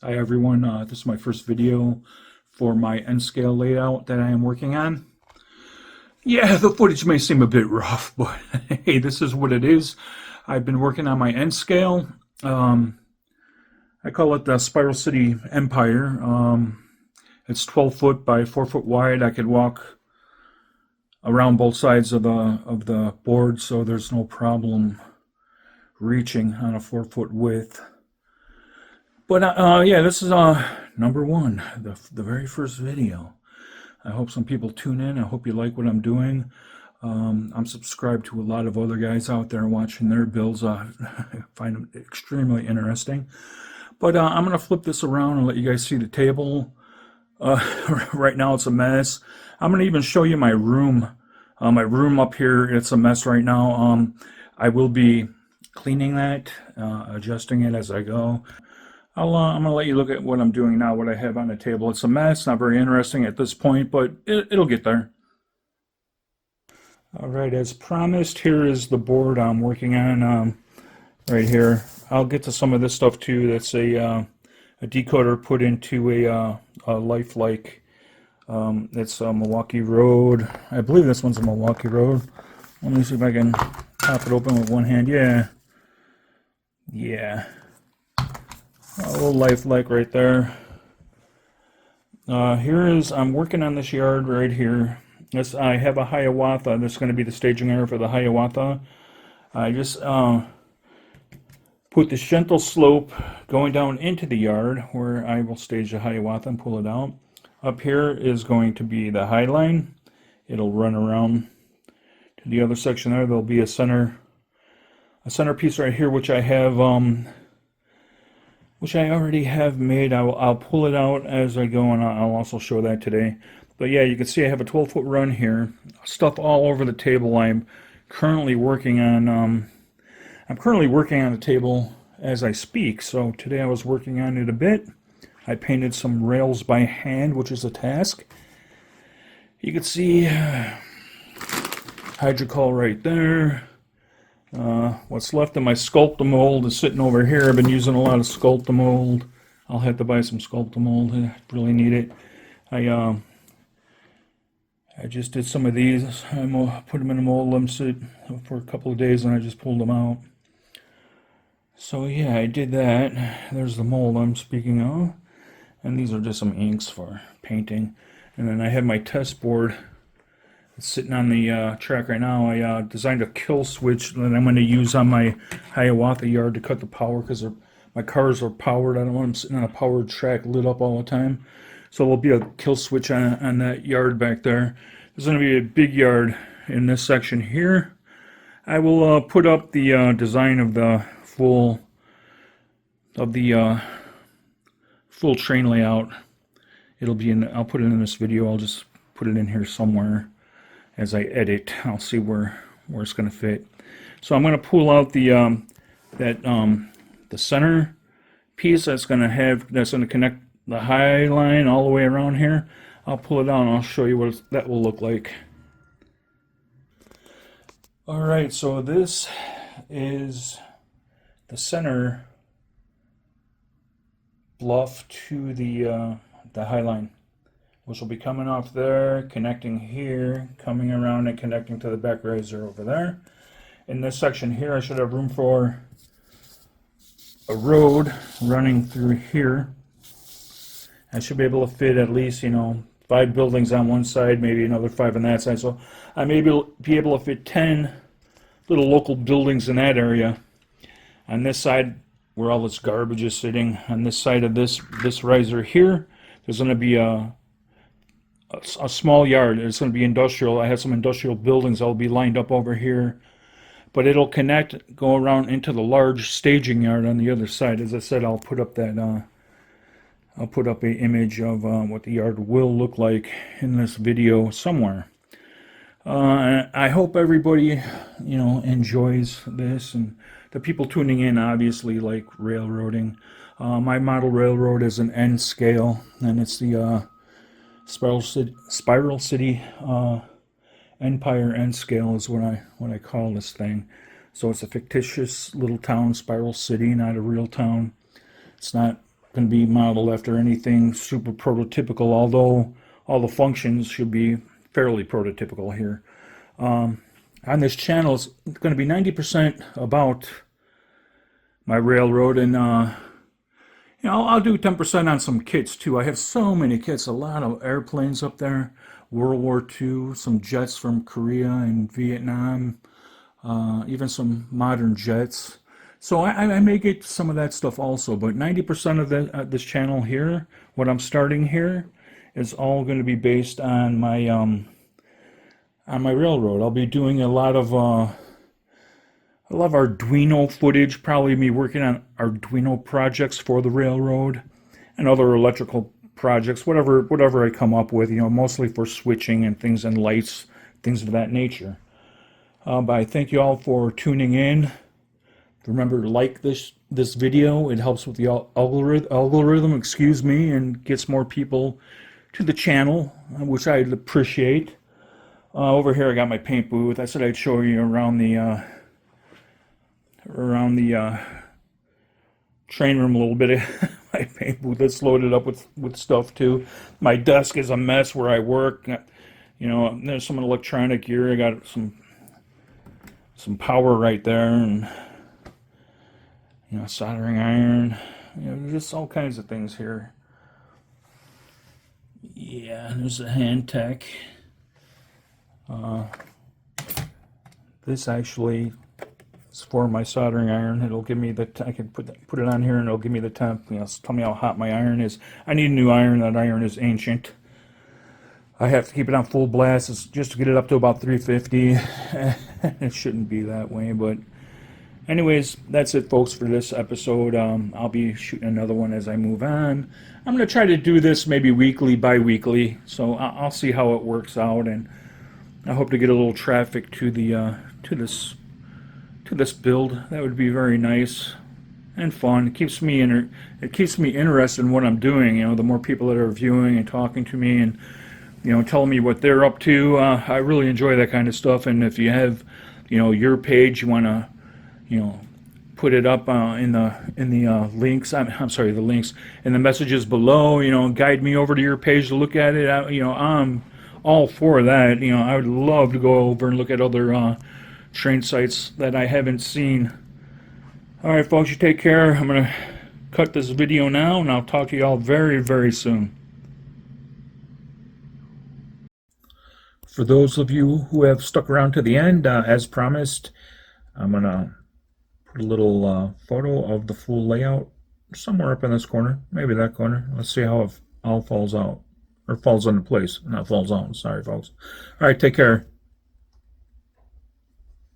Hi everyone, this is my first video for my N-scale layout that I am working on. Yeah, the footage may seem a bit rough, but hey, this is what it is. I've been working on my N-scale. I call it the Spiralcity N-Pire. It's 12 foot by 4 foot wide. I could walk around both sides of the board, so there's no problem reaching on a 4 foot width. But yeah, this is number one, the very first video. I hope some people tune in. I hope you like what I'm doing. I'm subscribed to a lot of other guys out there watching their builds. I find them extremely interesting. But I'm going to flip this around and let you guys see the table. Right now it's a mess. I'm going to even show you my room. My room up here, it's a mess right now. I will be cleaning that, adjusting it as I go. I'm going to let you look at what I'm doing now, what I have on the table. It's a mess, not very interesting at this point, but it'll get there. All right, as promised, here is the board I'm working on right here. I'll get to some of this stuff too. That's a decoder put into a lifelike. It's a Milwaukee Road. I believe this one's a Milwaukee Road. Let me see if I can pop it open with one hand. Yeah. A little lifelike right there. I'm working on this yard right here. I have a Hiawatha. This is going to be the staging area for the Hiawatha. I just put the gentle slope going down into the yard where I will stage the Hiawatha and pull it out. Up here is going to be the Highline. It'll run around to the other section there. There'll be a centerpiece right here, which I have which I already have made. I'll pull it out as I go, and I'll also show that today. But yeah, you can see I have a 12-foot run here. Stuff all over the table. I'm currently working on the table as I speak. So today I was working on it a bit. I painted some rails by hand, which is a task. You can see Hydrocal right there. What's left of my Sculptamold is sitting over here. I've been using a lot of Sculptamold. I'll have to buy some Sculptamold. I really need it. I just did some of these. I put them in a mold. Let them sit for a couple of days, and I just pulled them out. So yeah, I did that. There's the mold I'm speaking of. And these are just some inks for painting. And then I have my test board. It's sitting on the track right now. I designed a kill switch that I'm going to use on my Hiawatha yard to cut the power because my cars are powered. I don't want them sitting on a powered track lit up all the time. So there'll be a kill switch on that yard back there. There's going to be a big yard in this section here. I will put up the design of the full train layout. It'll be I'll put it in this video. I'll just put it in here somewhere. As I edit, I'll see where it's going to fit. So I'm going to pull out the center piece that's going to connect the Highline all the way around here. I'll pull it out and I'll show you what that will look like. All right, so this is the center bluff to the Highline, which will be coming off there, connecting here, coming around and connecting to the back riser over there. In this section here, I should have room for a road running through here. I should be able to fit at least, 5 buildings on one side, maybe another 5 on that side. So I may be able to fit 10 little local buildings in that area. On this side, where all this garbage is sitting, on this side of this riser here, there's going to be a small yard. It's going to be industrial. I have some industrial buildings that will be lined up over here, but it'll go around into the large staging yard on the other side. As I said, I'll put up an image of what the yard will look like in this video somewhere. I hope everybody enjoys this, and the people tuning in obviously like railroading. My model railroad is an N scale, and it's the Spiralcity N-Pire N scale is what I call this thing. So it's a fictitious little town, Spiral City, not a real town. It's not going to be modeled after anything super prototypical, although all the functions should be fairly prototypical here. On this channel, it's going to be 90% about my railroad, and I'll do 10% on some kits too. I have so many kits, a lot of airplanes up there, World War II, some jets from Korea and Vietnam, even some modern jets. So I may get some of that stuff also, but 90% of this channel here, what I'm starting here, is all going to be based on my railroad. I'll be doing a lot of Arduino footage, probably me working on Arduino projects for the railroad and other electrical projects, whatever I come up with, mostly for switching and things and lights, things of that nature. But I thank you all for tuning in. Remember to like this video. It helps with the algorithm, excuse me, and gets more people to the channel, which I'd appreciate. Over here I got my paint booth. I said I'd show you around the train room a little bit. My paint booth is loaded up with stuff too. My desk is a mess where I work. There's some electronic gear. I got some power right there, and soldering iron. Just all kinds of things here. Yeah, there's a hand tech. This actually is for my soldering iron. It'll give me I can put it on here, and it'll give me the temp. Tell me how hot my iron is. I need a new iron. That iron is ancient. I have to keep it on full blast. It's just to get it up to about 350. It shouldn't be that way, but anyways, that's it, folks, for this episode. I'll be shooting another one as I move on. I'm going to try to do this maybe weekly, bi-weekly, so I'll see how it works out, and I hope to get a little traffic to this build. That would be very nice and fun. It keeps me interested in what I'm doing. The more people that are viewing and talking to me and telling me what they're up to, I really enjoy that kind of stuff. And if you have your page, you want to put it up in the links. I'm sorry, the links in the messages below. Guide me over to your page to look at it. I'm all for that. I would love to go over and look at other train sites that I haven't seen. All right, folks, you take care. I'm gonna cut this video now, and I'll talk to you all very, very soon. For those of you who have stuck around to the end, as promised, I'm gonna put a little photo of the full layout somewhere up in this corner, maybe that corner. Let's see how it all falls out, or falls into place, not falls out. Sorry, folks. All right, take care.